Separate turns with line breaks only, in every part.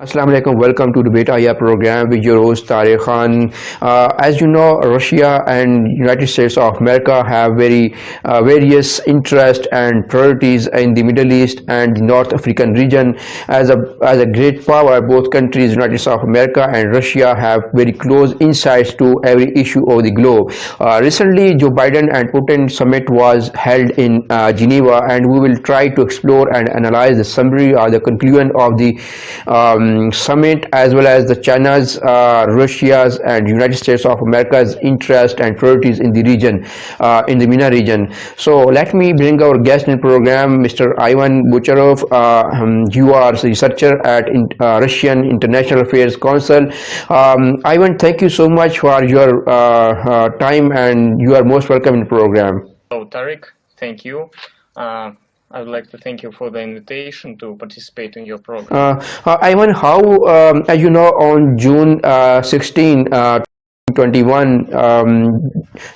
Assalamu alaikum. Welcome to Debate IA program with your host Tariq Khan. As you know, Russia and United States of America have very various interests and priorities in the Middle East and the North African region. As a great power, both countries, United States of America and Russia, have very close insights to every issue of the globe. Recently, Joe Biden and Putin summit was held in Geneva, and we will try to explore and analyze the summary or the conclusion of the summit, as well as the China's, Russia's, and United States of America's interest and priorities in the region, in the MENA region. So let me bring our guest in the program, Mr. Ivan Bocharov. You are a researcher at Russian International Affairs Council. Ivan, thank you so much for your time, and you are most welcome in the program.
Hello, Tariq. Thank you. I would like to thank you for the invitation to participate in your program.
Ivan, how, as you know, on June 16, 2021,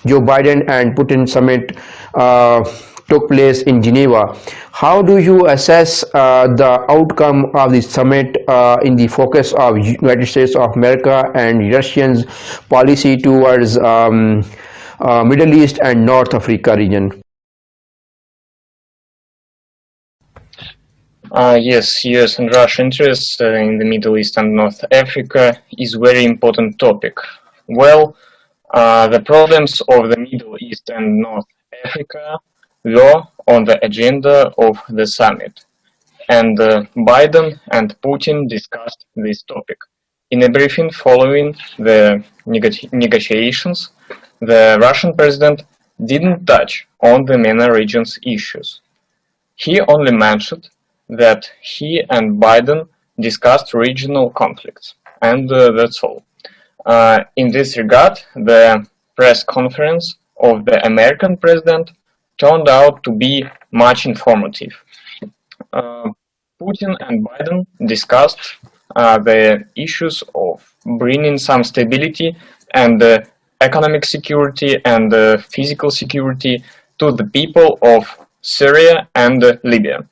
Joe Biden and Putin summit took place in Geneva. How do you assess the outcome of the summit in the focus of United States of America and Russia's policy towards Middle East and North Africa region?
Yes, US and Russia interests in the Middle East and North Africa is very important topic. Well, the problems of the Middle East and North Africa were on the agenda of the summit, and Biden and Putin discussed this topic. In a briefing following the negotiations, the Russian president didn't touch on the MENA region's issues. He only mentioned that he and Biden discussed regional conflicts, and that's all. In this regard, the press conference of the American president turned out to be much informative. Putin and Biden discussed the issues of bringing some stability and economic security and physical security to the people of Syria and Libya,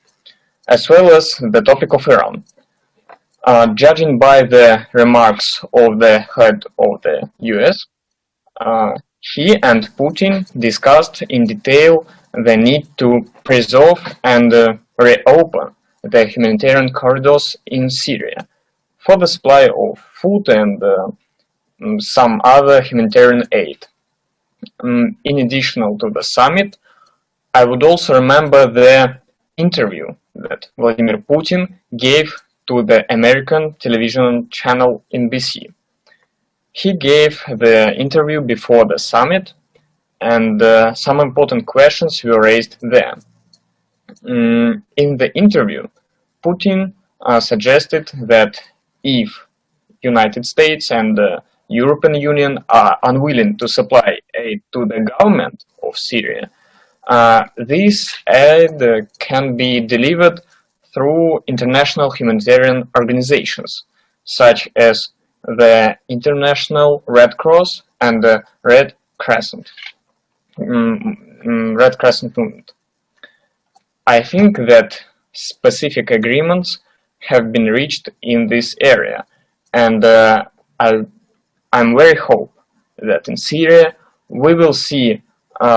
as well as the topic of Iran. Judging by the remarks of the head of the US, he and Putin discussed in detail the need to preserve and reopen the humanitarian corridors in Syria for the supply of food and some other humanitarian aid. In addition to the summit, I would also remember the interview that Vladimir Putin gave to the American television channel NBC. He gave the interview before the summit, and some important questions were raised there. In the interview, Putin suggested that if United States and the European Union are unwilling to supply aid to the government of Syria, this aid can be delivered through international humanitarian organizations, such as the International Red Cross and the Red Crescent Movement. I think that specific agreements have been reached in this area, and I'm very hope that in Syria we will see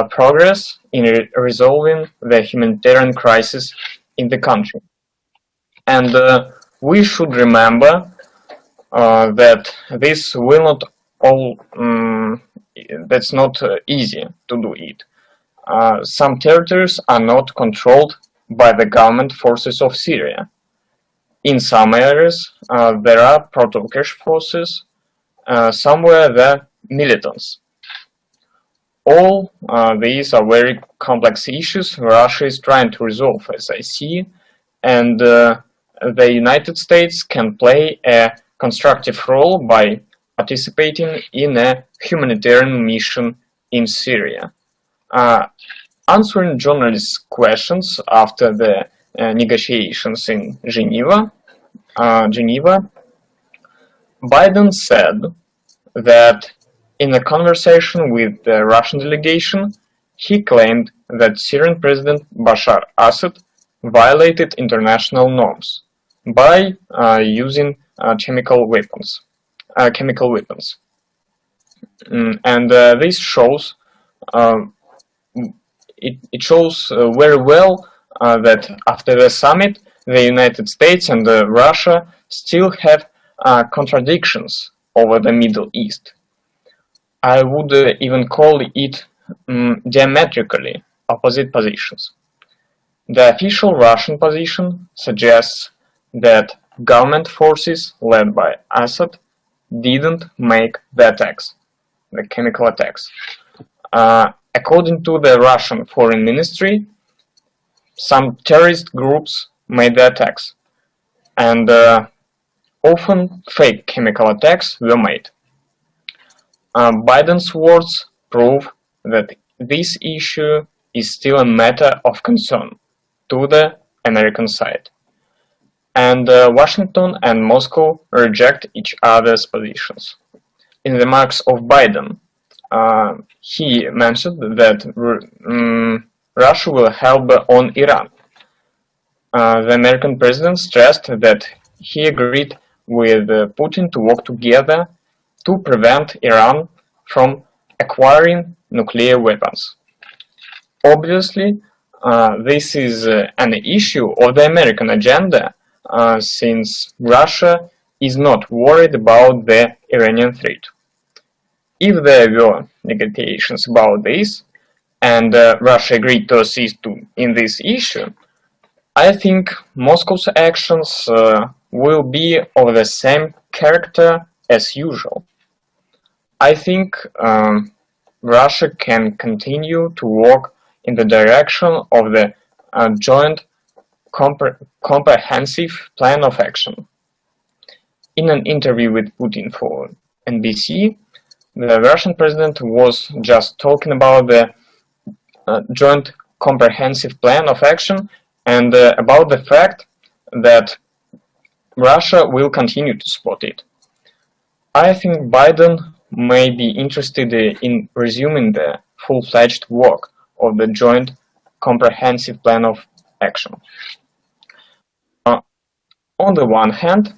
progress in resolving the humanitarian crisis in the country. And we should remember that this will not all, that's not easy to do it. Some territories are not controlled by the government forces of Syria. In some areas there are pro-Turkish forces, somewhere there are militants. All these are very complex issues Russia is trying to resolve, as I see, and the United States can play a constructive role by participating in a humanitarian mission in Syria. Answering journalists' questions after the negotiations in Geneva, Biden said that in a conversation with the Russian delegation, he claimed that Syrian President Bashar Assad violated international norms by using chemical weapons. And this shows it shows very well that after the summit, the United States and Russia still have contradictions over the Middle East. I would even call it diametrically opposite positions. The official Russian position suggests that government forces led by Assad didn't make the attacks, the chemical attacks. According to the Russian Foreign Ministry, some terrorist groups made the attacks, and often fake chemical attacks were made. Biden's words prove that this issue is still a matter of concern to the American side, and Washington and Moscow reject each other's positions. In the remarks of Biden, he mentioned that Russia will help on Iran. The American president stressed that he agreed with Putin to work together to prevent Iran from acquiring nuclear weapons. Obviously, this is an issue of the American agenda, since Russia is not worried about the Iranian threat. If there were negotiations about this, and Russia agreed to assist in this issue, I think Moscow's actions will be of the same character as usual. I think Russia can continue to work in the direction of the joint comprehensive plan of action. In an interview with Putin for NBC, the Russian president was just talking about the joint comprehensive plan of action and about the fact that Russia will continue to support it. I think Biden may be interested in resuming the full-fledged work of the joint comprehensive plan of action. On the one hand,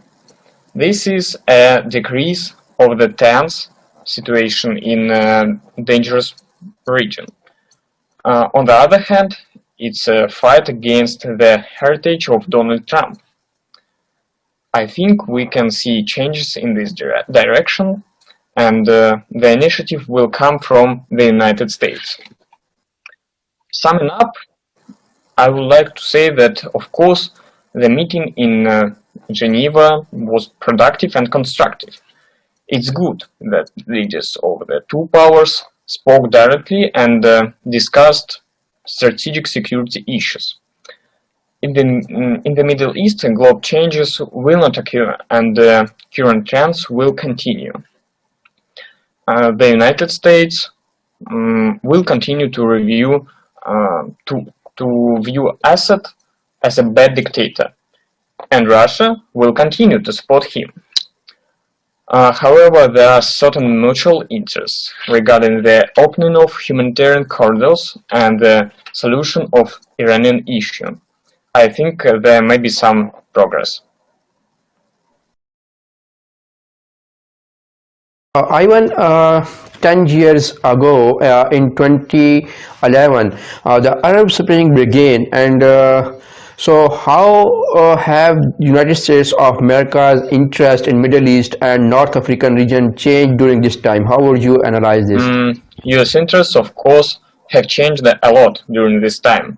this is a decrease of the tense situation in a dangerous region. On the other hand, it's a fight against the heritage of Donald Trump. I think we can see changes in this direction, and the initiative will come from the United States. Summing up, I would like to say that, of course, the meeting in Geneva was productive and constructive. It's good that leaders of the two powers spoke directly and discussed strategic security issues. In the Middle East, global changes will not occur, and current trends will continue. The United States will continue to view Assad as a bad dictator, and Russia will continue to support him. However, there are certain mutual interests regarding the opening of humanitarian corridors and the solution of Iranian issue. I think there may be some progress.
Ivan, 10 years ago, in 2011, the Arab Spring began, and so how have United States of America's interest in Middle East and North African region changed during this time? How would you analyze this?
US interests, of course, have changed a lot during this time.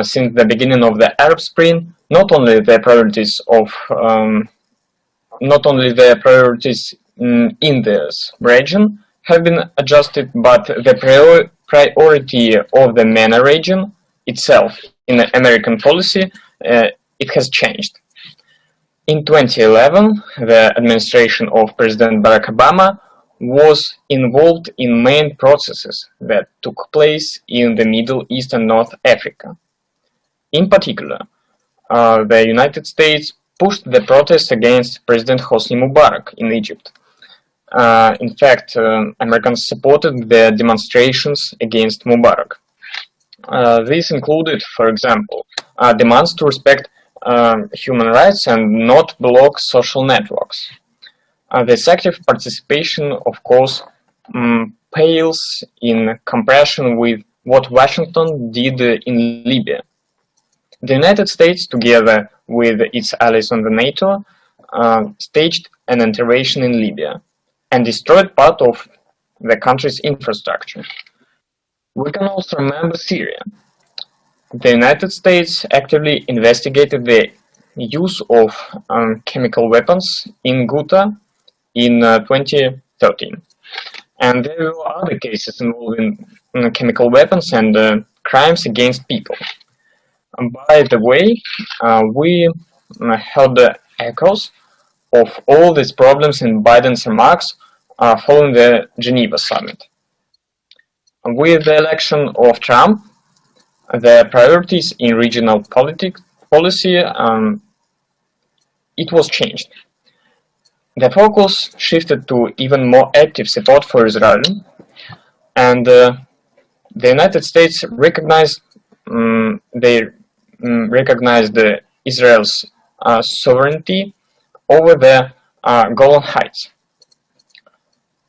Since the beginning of the Arab Spring, not only the priorities in this region have been adjusted, but the priority of the MENA region itself in American policy, it has changed. In 2011, the administration of President Barack Obama was involved in main processes that took place in the Middle East and North Africa. In particular, the United States pushed the protests against President Hosni Mubarak in Egypt. In fact, Americans supported the demonstrations against Mubarak. This included, for example, demands to respect human rights and not block social networks. This active participation, of course, pales in comparison with what Washington did in Libya. The United States, together with its allies on the NATO, staged an intervention in Libya and destroyed part of the country's infrastructure. We can also remember Syria. The United States actively investigated the use of chemical weapons in Ghouta in 2013. And there were other cases involving chemical weapons and crimes against people. And by the way, we heard the echoes of all these problems in Biden's remarks following the Geneva summit. With the election of Trump, the priorities in regional policy it was changed. The focus shifted to even more active support for Israel, and the United States recognized Israel's sovereignty over the Golan Heights.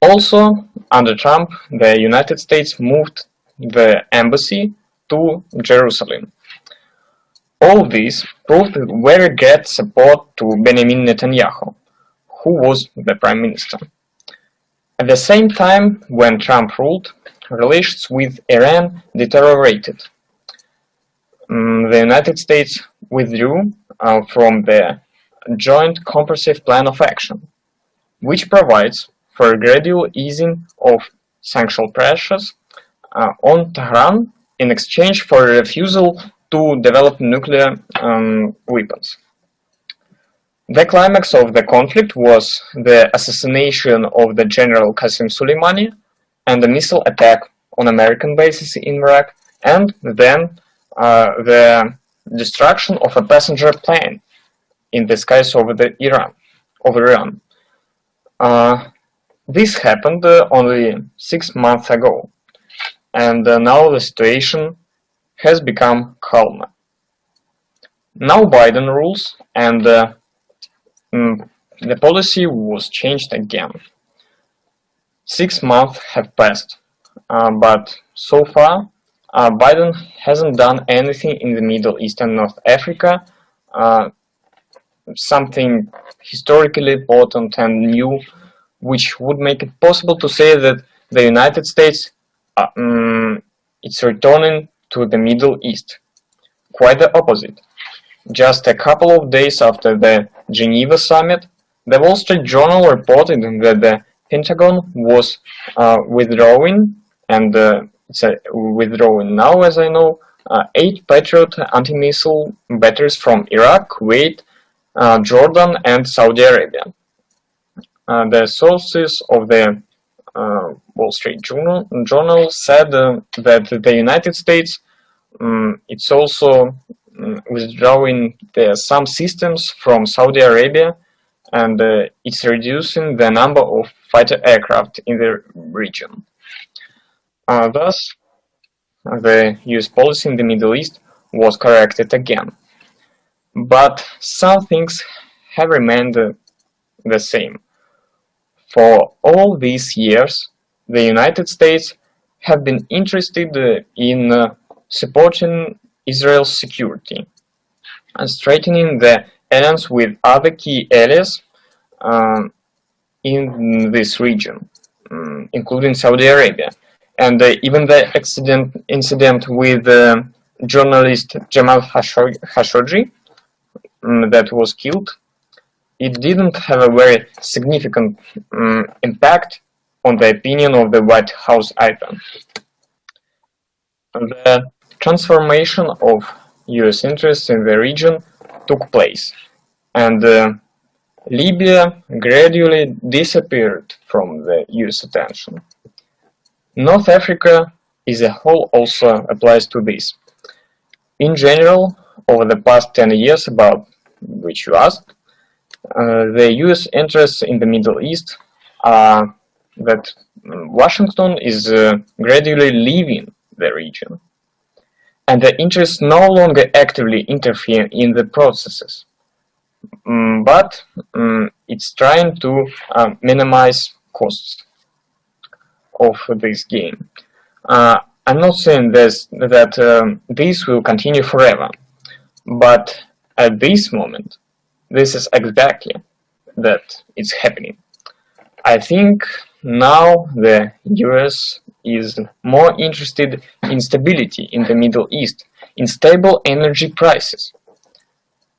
Also, under Trump, the United States moved the embassy to Jerusalem. All this proved very great support to Benjamin Netanyahu, who was the prime minister. At the same time, when Trump ruled, relations with Iran deteriorated. The United States withdrew from the Joint Comprehensive Plan of Action, which provides for a gradual easing of sanction pressures on Tehran in exchange for a refusal to develop nuclear weapons. The climax of the conflict was the assassination of the General Qasem Soleimani and the missile attack on American bases in Iraq, and then the destruction of a passenger plane in the skies over Iran. This happened only 6 months ago, and now the situation has become calmer. Now Biden rules, and the policy was changed again. 6 months have passed, but so far Biden hasn't done anything in the Middle East and North Africa, something historically important and new, which would make it possible to say that the United States is returning to the Middle East. Quite the opposite. Just a couple of days after the Geneva summit, the Wall Street Journal reported that the Pentagon was withdrawing, and it's withdrawing now, as I know, 8 Patriot anti-missile batteries from Iraq, Kuwait, Jordan, and Saudi Arabia. The sources of the Wall Street Journal said that the United States it's also withdrawing some systems from Saudi Arabia, and it's reducing the number of fighter aircraft in the region. Thus, the US policy in the Middle East was corrected again. But some things have remained the same. For all these years, the United States have been interested in supporting Israel's security and strengthening the alliance with other key allies in this region, including Saudi Arabia. And even the incident with journalist Jamal Khashoggi that was killed, it didn't have a very significant impact on the opinion of the White House either. The transformation of US interests in the region took place, and Libya gradually disappeared from the US attention. North Africa as a whole also applies to this. In general, over the past 10 years about which you asked, the US interests in the Middle East are that Washington is gradually leaving the region. and the interests no longer actively interfere in the processes. But it's trying to minimize costs of this game. I'm not saying that this will continue forever, but at this moment, this is exactly that it's happening. I think now the US is more interested in stability in the Middle East, in stable energy prices.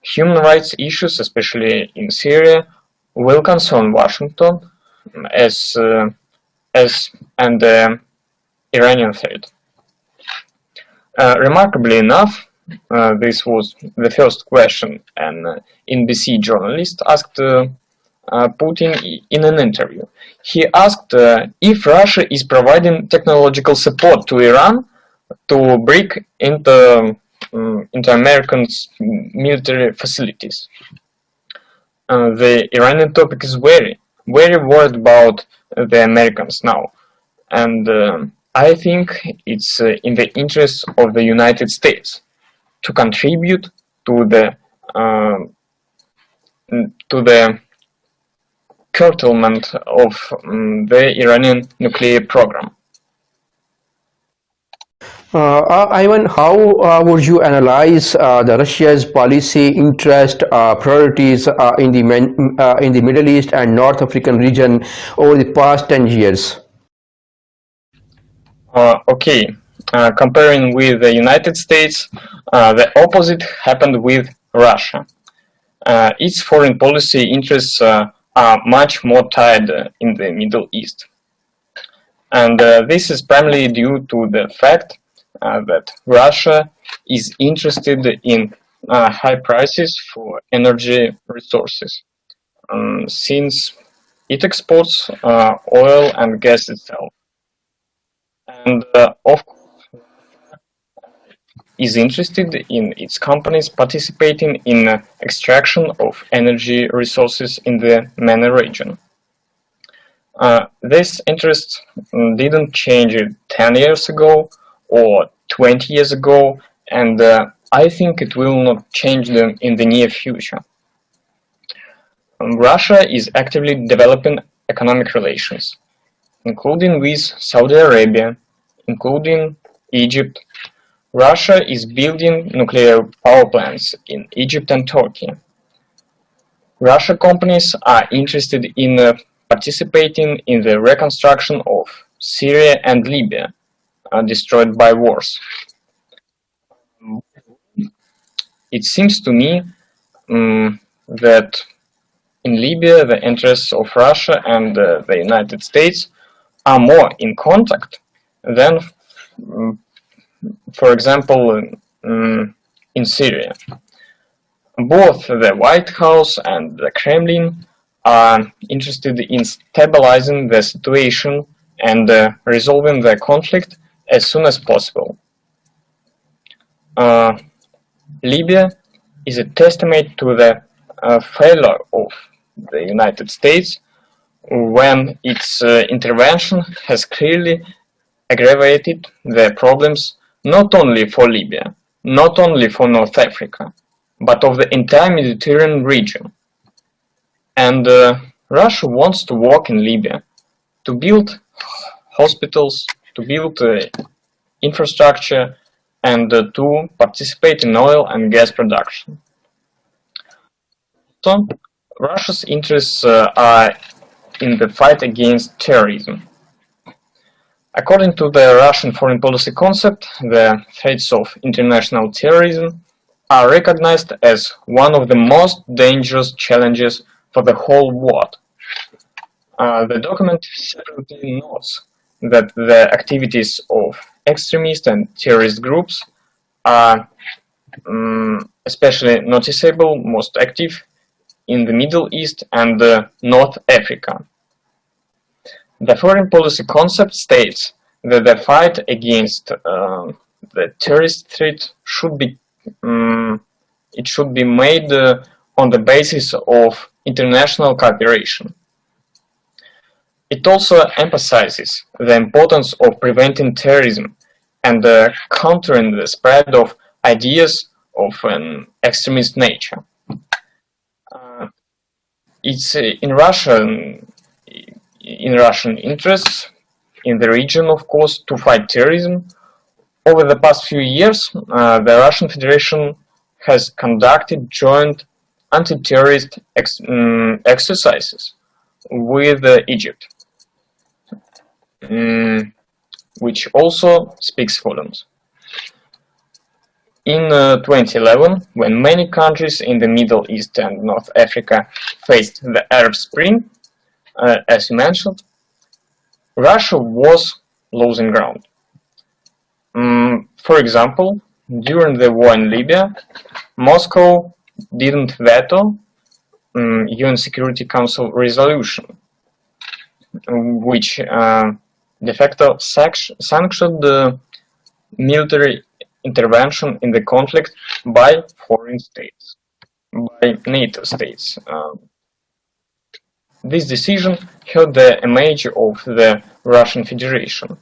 Human rights issues, especially in Syria, will concern Washington and the Iranian threat. Remarkably enough, this was the first question an NBC journalist asked Putin in an interview. He asked if Russia is providing technological support to Iran to break into American military facilities. The Iranian topic is very worried about the Americans now, and I think it's in the interest of the United States to contribute to the curtailment of the Iranian nuclear program.
Ivan, how would you analyze the Russia's policy, interest, priorities in the Middle East and North African region over the past 10 years?
Okay, comparing with the United States, the opposite happened with Russia. Its foreign policy interests are much more tied in the Middle East. And this is primarily due to the fact that Russia is interested in high prices for energy resources, since it exports oil and gas itself. And of course, is interested in its companies participating in extraction of energy resources in the MENA region. This interest didn't change 10 years ago or 20 years ago, and I think it will not change them in the near future. Russia is actively developing economic relations, including with Saudi Arabia, including Egypt. Russia is building nuclear power plants in Egypt and Turkey. Russian companies are interested in participating in the reconstruction of Syria and Libya, destroyed by wars. It seems to me that in Libya the interests of Russia and the United States are more in contact than, for example, in Syria. Both the White House and the Kremlin are interested in stabilizing the situation and resolving the conflict as soon as possible. Libya is a testament to the failure of the United States when its intervention has clearly aggravated the problems not only for Libya, not only for North Africa, but of the entire Mediterranean region. And Russia wants to work in Libya to build hospitals, to build infrastructure, and to participate in oil and gas production. So, Russia's interests are in the fight against terrorism. According to the Russian foreign policy concept, the threats of international terrorism are recognized as one of the most dangerous challenges for the whole world. The document separately notes that the activities of extremist and terrorist groups are especially noticeable, most active in the Middle East and North Africa. The foreign policy concept states that the fight against the terrorist threat should be made on the basis of international cooperation. It also emphasizes the importance of preventing terrorism and countering the spread of ideas of an extremist nature. It's in Russian interests in the region, of course, to fight terrorism. Over the past few years, the Russian Federation has conducted joint anti-terrorist exercises with Egypt, which also speaks volumes. In 2011, when many countries in the Middle East and North Africa faced the Arab Spring, as you mentioned, Russia was losing ground. For example, during the war in Libya, Moscow didn't veto UN Security Council resolution, which de facto sanctioned the military intervention in the conflict by foreign states, by NATO states. This decision hurt the image of the Russian Federation.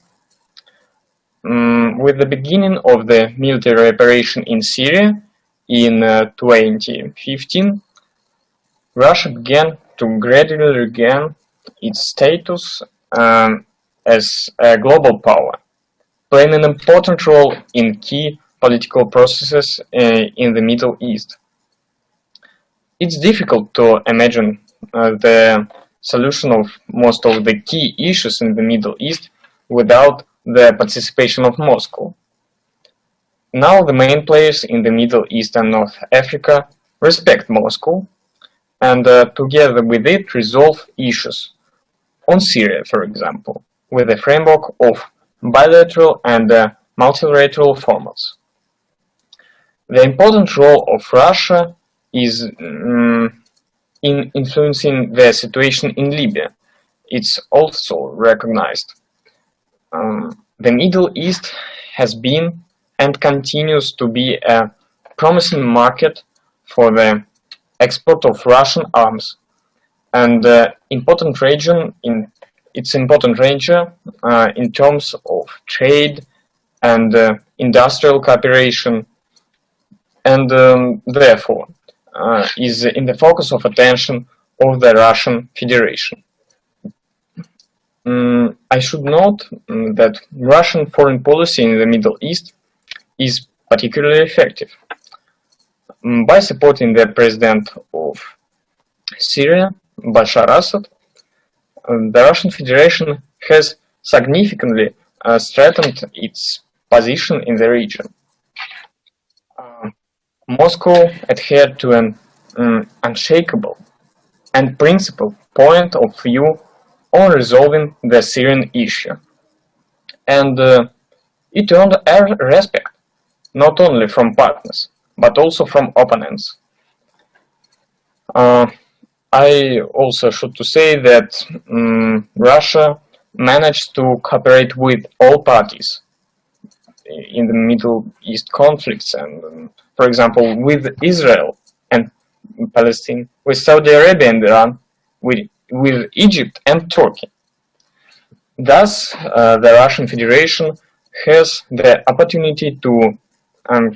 With the beginning of the military operation in Syria in 2015, Russia began to gradually regain its status as a global power, playing an important role in key political processes in the Middle East. It's difficult to imagine the solution of most of the key issues in the Middle East without the participation of Moscow. Now the main players in the Middle East and North Africa respect Moscow and together with it resolve issues on Syria, for example, with a framework of bilateral and multilateral formats. The important role of Russia is in influencing the situation in Libya. It's also recognized. The Middle East has been and continues to be a promising market for the export of Russian arms, and important region in terms of trade and industrial cooperation, and therefore is in the focus of attention of the Russian Federation. I should note that Russian foreign policy in the Middle East is particularly effective. By supporting the president of Syria, Bashar Assad, the Russian Federation has significantly strengthened its position in the region. Moscow adhered to an unshakable and principled point of view on resolving the Syrian issue, and it earned respect not only from partners but also from opponents. I also should to say that Russia managed to cooperate with all parties in the Middle East conflicts, and for example with Israel and Palestine, with Saudi Arabia and Iran, with Egypt and Turkey. Thus, the Russian Federation has the opportunity to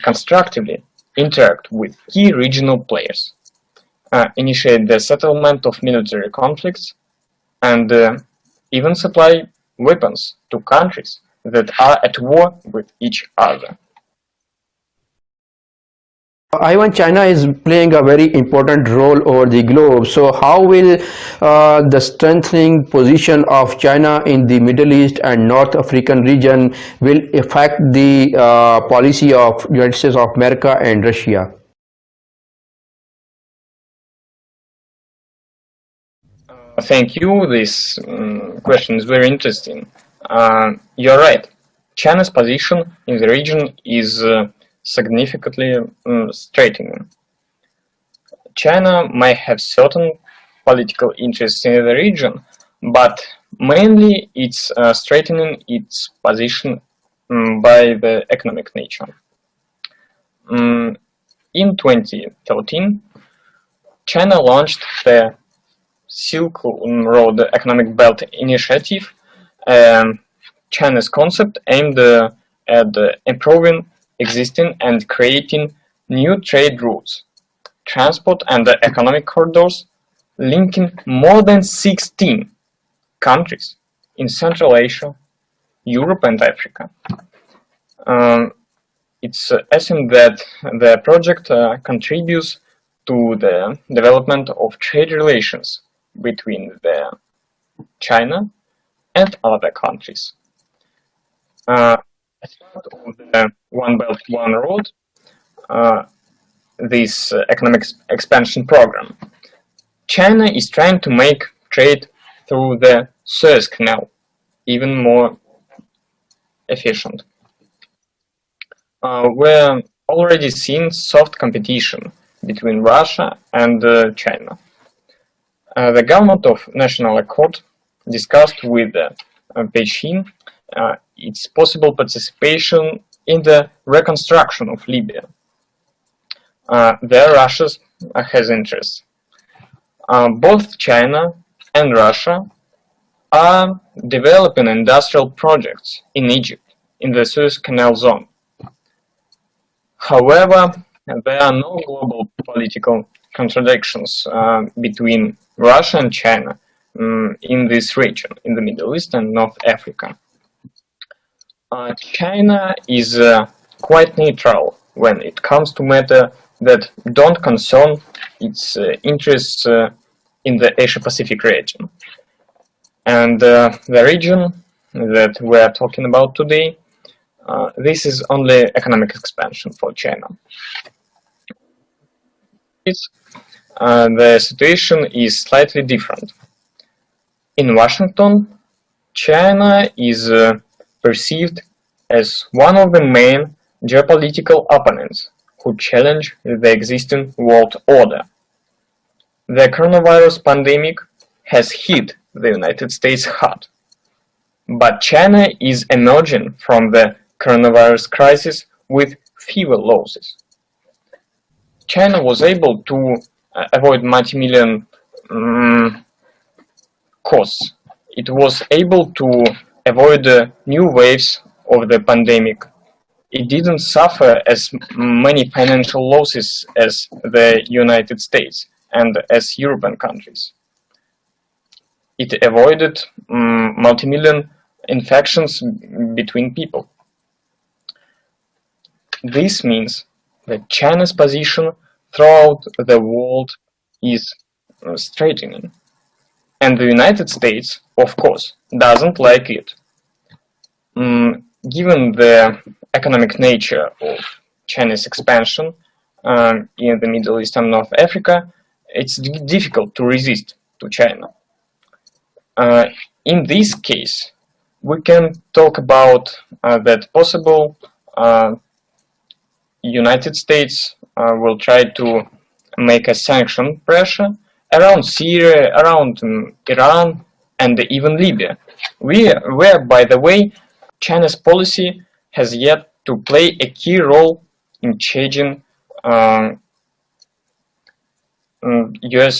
constructively interact with key regional players, initiate the settlement of military conflicts, and even supply weapons to countries that are at war with each other.
Ivan, China is playing a very important role over the globe. So how will the strengthening position of China in the Middle East and North African region will affect the policy of United States of America and Russia?
Thank you. This question is very interesting. You're right. China's position in the region is significantly straightening. China might have certain political interests in the region, but mainly it's straightening its position by the economic nature. In 2013, China launched the Silk Road Economic Belt Initiative, China's concept aimed at improving existing and creating new trade routes, transport and economic corridors linking more than 16 countries in Central Asia, Europe and Africa. It's assumed that the project contributes to the development of trade relations between China and other countries. As part of the One Belt, One Road, this economic expansion program, China is trying to make trade through the Suez Canal even more efficient. We're already seeing soft competition between Russia and China. The government of National Accord discussed with Beijing its possible participation in the reconstruction of Libya. There Russia has interests. Both China and Russia are developing industrial projects in Egypt, in the Suez Canal zone. However, there are no global political contradictions between Russia and China in this region, in the Middle East and North Africa. China is quite neutral when it comes to matters that don't concern its interests in the Asia-Pacific region. And the region that we are talking about today, this is only economic expansion for China. The situation is slightly different. In Washington, China is perceived as one of the main geopolitical opponents who challenge the existing world order. The coronavirus pandemic has hit the United States hard, but China is emerging from the coronavirus crisis with fewer losses. China was able to avoid multi-million costs. It was able to avoid new waves of the pandemic. It didn't suffer as many financial losses as the United States and as European countries. It avoided multi-million infections between people. This means that China's position throughout the world is straightening. And the United States, of course, doesn't like it. Given the economic nature of China's expansion in the Middle East and North Africa, it's difficult to resist to China. In this case, we can talk about that possible United States will try to make a sanction pressure around Syria, around Iran, and even Libya, where, by the way, China's policy has yet to play a key role in changing US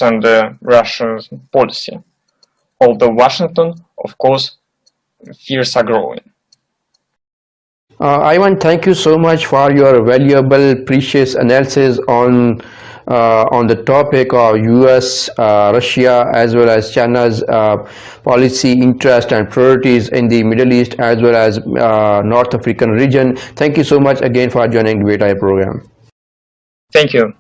and Russia's policy, although Washington, of course, fears are growing.
Ivan, thank you so much for your valuable, precious analysis on the topic of US, Russia, as well as China's policy, interest, and priorities in the Middle East as well as North African region. Thank you so much again for joining the VTI program.
Thank you.